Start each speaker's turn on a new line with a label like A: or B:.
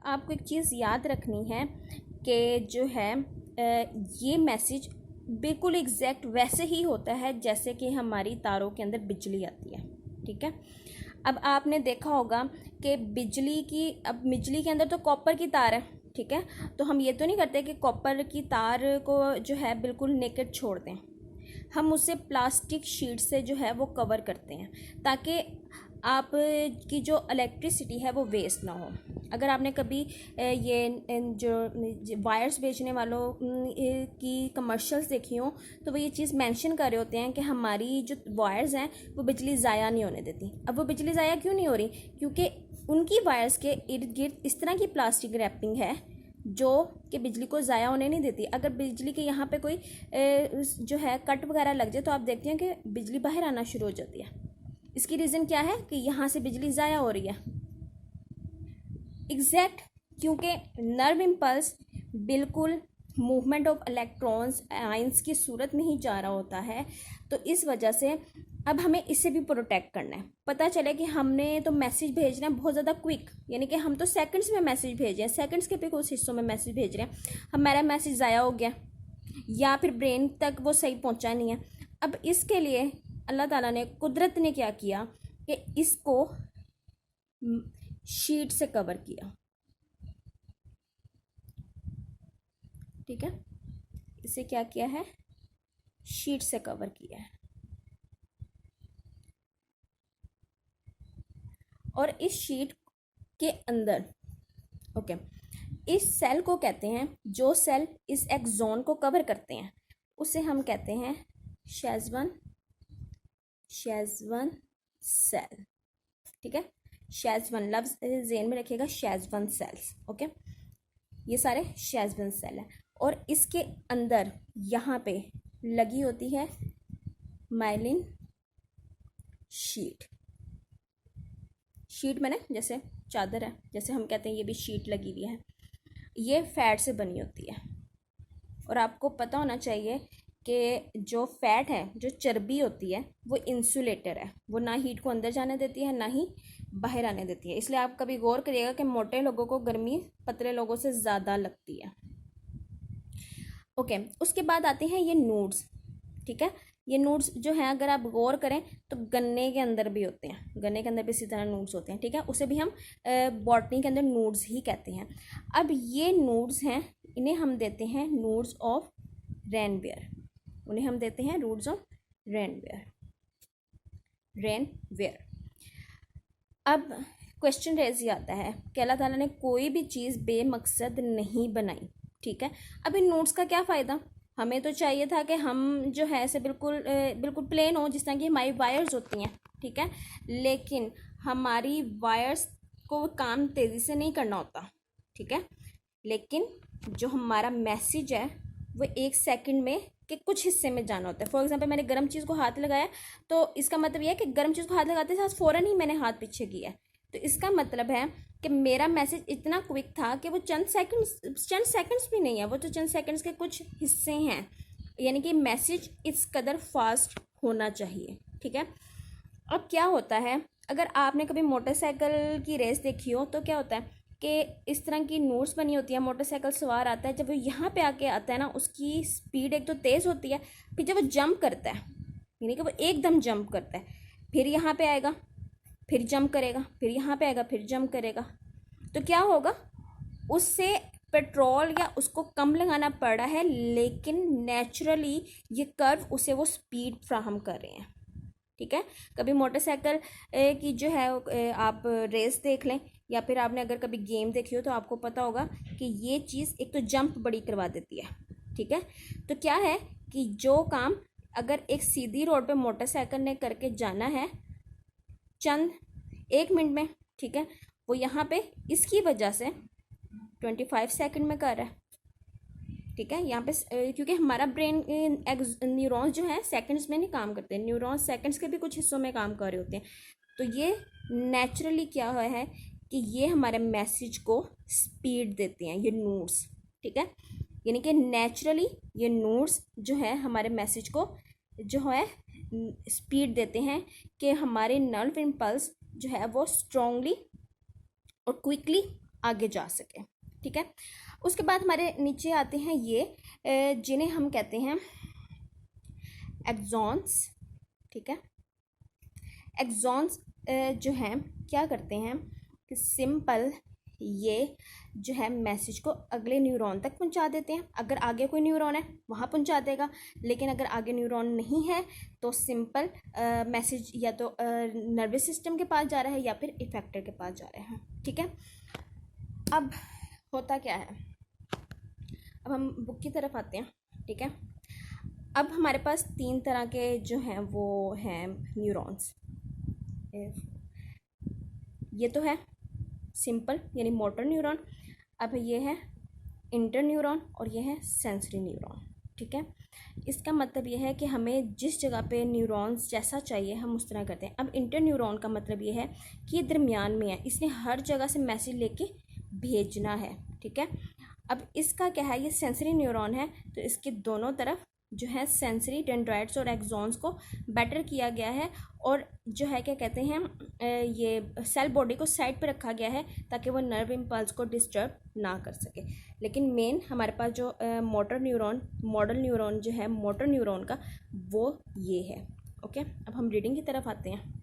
A: आपको एक चीज़ याद रखनी है कि जो है ये मैसेज बिल्कुल एग्जैक्ट वैसे ही होता है जैसे कि हमारी तारों के अंदर बिजली आती है। ठीक है, अब आपने देखा होगा कि बिजली के अंदर तो कॉपर की तार है। ठीक है, तो हम ये तो नहीं करते कि कॉपर की तार को जो है बिल्कुल नेकेड छोड़ दें, हम उसे प्लास्टिक शीट से जो है वो कवर करते हैं ताकि आप की जो इलेक्ट्रिसिटी है वो वेस्ट ना हो। अगर आपने कभी ये जो वायर्स बेचने वालों की कमर्शियल्स देखी हो तो वो ये चीज़ मेंशन कर रहे होते हैं कि हमारी जो वायर्स हैं वो बिजली ज़ाया नहीं होने देती। अब वो बिजली ज़ाया क्यों नहीं हो रही? क्योंकि उनकी वायर्स के इर्द गिर्द इस तरह की प्लास्टिक रैपिंग है जो कि बिजली को ज़ाया होने नहीं देती। अगर बिजली के यहाँ पे कोई जो है कट वगैरह लग जाए तो आप देखते हैं कि बिजली बाहर आना शुरू हो जाती है। इसकी रीज़न क्या है कि यहाँ से बिजली ज़ाया हो रही है एग्जैक्ट, क्योंकि नर्व इम्पल्स बिल्कुल मूवमेंट ऑफ इलेक्ट्रॉन्स आयंस की सूरत में ही जा रहा होता है। तो इस वजह से अब हमें इससे भी प्रोटेक्ट करना है। पता चले कि हमने तो मैसेज भेजना है बहुत ज़्यादा क्विक, यानी कि हम तो सेकंड्स में मैसेज भेज रहे हैं, सेकंड्स के भी कुछ हिस्सों में मैसेज भेज रहे हैं, हमारा मैसेज ज़ाया हो गया या फिर ब्रेन तक वो सही पहुंचा नहीं है। अब इसके लिए अल्लाह ताला ने, कुदरत ने क्या किया कि इसको शीट से कवर किया। ठीक है, इसे क्या किया है? शीट से कवर किया है। और इस शीट के अंदर इस सेल को कहते हैं, जो सेल इस एक्सॉन को कवर करते हैं उसे हम कहते हैं शेज़वन सेल। ठीक है, शेज़वन लफ्ज़ ज़हन में रखिएगा, शेज़वन सेल्स। ओके, ये सारे शेज़वन सेल हैं और इसके अंदर यहाँ पे लगी होती है माइलिन शीट। शीट मैंने जैसे चादर है, जैसे हम कहते हैं ये भी शीट लगी हुई है, ये फैट से बनी होती है। और आपको पता होना चाहिए कि जो फैट है, जो चर्बी होती है, वो इंसुलेटर है, वो ना हीट को अंदर जाने देती है ना ही बाहर आने देती है। इसलिए आप कभी गौर करिएगा कि मोटे लोगों को गर्मी पतले लोगों से ज़्यादा लगती है। ओके, उसके बाद आते हैं ये नोड्स। ठीक है, ये नोड्स जो हैं अगर आप गौर करें तो गन्ने के अंदर भी होते हैं, गन्ने के अंदर भी इसी तरह नोड्स होते हैं। ठीक है, उसे भी हम बॉटनी के अंदर नोड्स ही कहते हैं। अब ये नोड्स हैं, इन्हें हम देते हैं नोड्स ऑफ रेनवेयर, उन्हें हम देते हैं नोड्स ऑफ रेनवेयर। अब क्वेश्चन रेज ही आता है कि अल्लाह ताला ने कोई भी चीज़ बेमकसद नहीं बनाई। ठीक है, अब इन नोड्स का क्या फ़ायदा? हमें तो चाहिए था कि हम जो है ऐसे बिल्कुल प्लेन हो, जिस तरह की हमारी वायर्स होती हैं। ठीक है, लेकिन हमारी वायर्स को काम तेज़ी से नहीं करना होता। ठीक है, लेकिन जो हमारा मैसेज है वो 1 सेकंड में के कुछ हिस्से में जाना होता है। फॉर एग्जांपल, मैंने गर्म चीज़ को हाथ लगाया तो इसका मतलब यह है कि गर्म चीज़ को हाथ लगाते साथ फ़ौरन ही मैंने हाथ पीछे किया है। तो इसका मतलब है कि मेरा मैसेज इतना क्विक था कि वो चंद सेकंड्स भी नहीं है, वो तो चंद सेकंड्स के कुछ हिस्से हैं, यानी कि मैसेज इस कदर फास्ट होना चाहिए। ठीक है, अब क्या होता है, अगर आपने कभी मोटरसाइकिल की रेस देखी हो तो क्या होता है कि इस तरह की नोट्स बनी होती है, मोटरसाइकिल सवार आता है, जब वो यहाँ पे आके आता है ना, उसकी स्पीड एक तो तेज़ होती है, फिर जब वो जंप करता है, यानी कि वो एकदम जंप करता है, फिर यहाँ पे आएगा, फिर जंप करेगा, फिर यहाँ पे आएगा, फिर जंप करेगा, तो क्या होगा, उससे पेट्रोल या उसको कम लगाना पड़ रहा है, लेकिन नेचुरली ये कर्व उसे वो स्पीड फ्राहम कर रहे हैं। ठीक है, कभी मोटरसाइकिल की जो है आप रेस देख लें, या फिर आपने अगर कभी गेम देखी हो तो आपको पता होगा कि ये चीज़ एक तो जंप बड़ी करवा देती है। ठीक है, तो क्या है कि जो काम अगर एक सीधी रोड पे मोटरसाइकिल ने करके जाना है चंद 1 मिनट में, ठीक है, वो यहाँ पे इसकी वजह से 25 सेकंड में कर रहा है। ठीक है, यहाँ पे क्योंकि हमारा ब्रेन न्यूरॉन्स जो है सेकंड्स में नहीं काम करते, न्यूरॉन्स सेकंड्स के भी कुछ हिस्सों में काम कर रहे होते हैं। तो ये नेचुरली क्या हुआ है कि ये हमारे मैसेज को स्पीड देते हैं, ये नोड्स। ठीक है, यानी कि नेचुरली ये नोड्स जो है हमारे मैसेज को जो है स्पीड देते हैं कि हमारे नर्व इम्पल्स जो है वो स्ट्रांगली और क्विकली आगे जा सके। ठीक है, उसके बाद हमारे नीचे आते हैं ये जिन्हें हम कहते हैं एक्सॉन्स। ठीक है, एक्सॉन्स जो हैं क्या करते हैं कि सिंपल ये जो है मैसेज को अगले न्यूरॉन तक पहुंचा देते हैं। अगर आगे कोई न्यूरॉन है वहाँ पहुंचा देगा, लेकिन अगर आगे न्यूरॉन नहीं है तो सिंपल मैसेज या तो नर्वस सिस्टम के पास जा रहा है या फिर इफेक्टर के पास जा रहा है। ठीक है, अब होता क्या है, अब हम बुक की तरफ आते हैं। ठीक है, अब हमारे पास 3 तरह के जो हैं वो हैं न्यूरॉन्स। ये तो है सिंपल यानी मोटर न्यूरॉन, अब ये है इंटर न्यूरॉन और ये है सेंसरी न्यूरॉन। ठीक है, इसका मतलब ये है कि हमें जिस जगह पे न्यूरॉन्स जैसा चाहिए हम उस तरह करते हैं। अब इंटर न्यूरॉन का मतलब ये है कि ये दरमियान में है, इसने हर जगह से मैसेज लेके भेजना है। ठीक है, अब इसका क्या है, ये सेंसरी न्यूरॉन है तो इसके दोनों तरफ जो है सेंसरी डेंड्राइट्स और एक्सॉन्स को बेटर किया गया है और जो है क्या कहते हैं ये सेल बॉडी को साइड पे रखा गया है ताकि वो नर्व इम्पल्स को डिस्टर्ब ना कर सके। लेकिन मेन हमारे पास जो मोटर न्यूरॉन मॉडल न्यूरॉन जो है मोटर न्यूरॉन का वो ये है। ओके, अब हम रीडिंग की तरफ आते हैं।